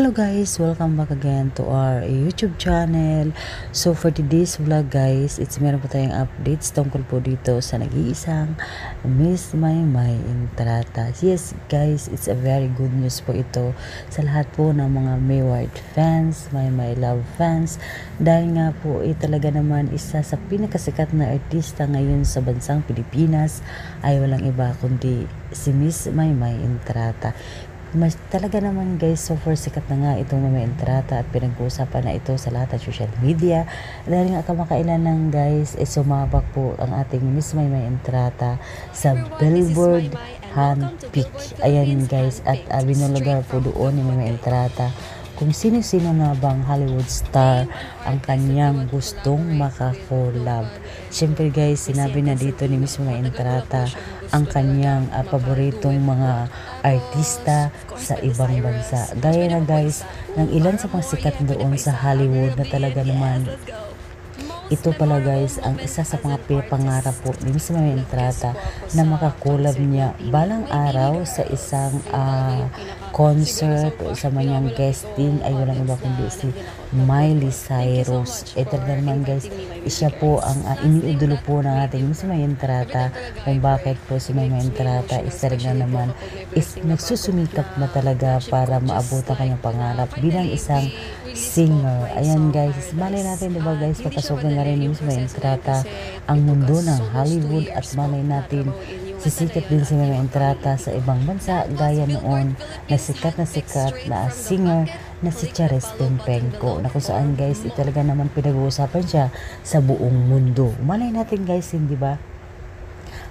Hello guys, welcome back again to our YouTube channel. So for today's vlog guys, meron po tayong updates tungkol po dito sa nag-iisang Miss Maymay Entrata. Yes guys, it's a very good news po ito sa lahat po ng mga Mayward fans, Maymay Love fans. Dahil nga po talaga naman isa sa pinakasikat na artista ngayon sa bansang Pilipinas ay walang iba kundi si Miss Maymay Entrata. Mas talaga naman guys, so far sikat na nga itong Maymay Entrata at pinag-uusapan na ito sa lahat ng social media. Dahil nga kamakailan lang guys, sumabak po ang ating Miss Maymay Entrata sa Billboard Handpick. Ayan guys, at binulugar po doon ni Maymay Entrata kung sino-sino na bang Hollywood star ang kanyang gustong makakolab. Siyempre guys, sinabi na dito ni Miss Maymay Entrata ang kanyang paboritong mga artista sa ibang bansa. Gaya na guys ng ilan sa mga sikat doon sa Hollywood na talaga naman ito pala guys ang isa sa mga pangarap po ni Miss Maymay Entrata na makakolab niya balang araw sa isang concert o sa manyang guesting ay walang iba kundi si Miley Cyrus. Talaga naman guys, siya po ang iniidolo po ng ating Miss Maymay Entrata. Kung bakit po si Maymay Entrata talaga naman nagsusumikap na talaga para maabot ang kanyang pangarap bilang isang singer. Ayan guys, malay natin diba guys, papasukin na rin ni Miss Maymay Entrata ang mundo ng Hollywood at malay natin sisikat din si Maymay Entrata sa ibang bansa gaya noon na sikat na singer na si Charis Tempenko na kung saan guys talaga naman pinag-uusapan siya sa buong mundo. Malay natin guys, hindi ba?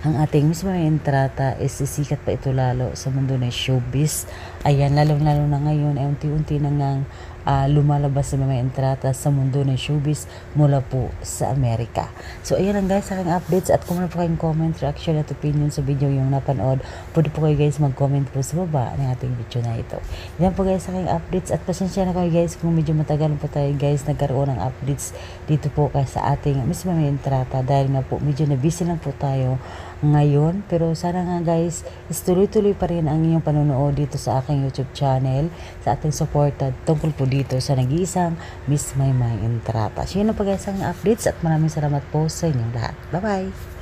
Ang ating Miss Maymay Entrata sisikat pa ito lalo sa mundo ng showbiz. Ayan, lalong-lalo na ngayon ay unti-unti na ngang lumalabas si Maymay Entrata sa mundo ng showbiz mula po sa Amerika. So ayan lang guys, aking updates at kung meron po kayong comment, reaction at opinion sa video yung napanood, pwede po kayo guys mag-comment po sa baba ng ating video na ito. Yan po guys aking updates at pasensya na kayo guys kung medyo matagal po tayo guys nagkaroon ng updates dito po kay sa ating Miss Maymay Entrata dahil nga po medyo na busy lang po tayo ngayon, pero sana nga guys tuloy-tuloy pa rin ang inyong panonood dito sa aking YouTube channel, sa ating supported tungkol po dito sa nag-iisang Miss Maymay Entrata. So yun na po guys ang updates at maraming salamat po sa inyong lahat. Bye bye!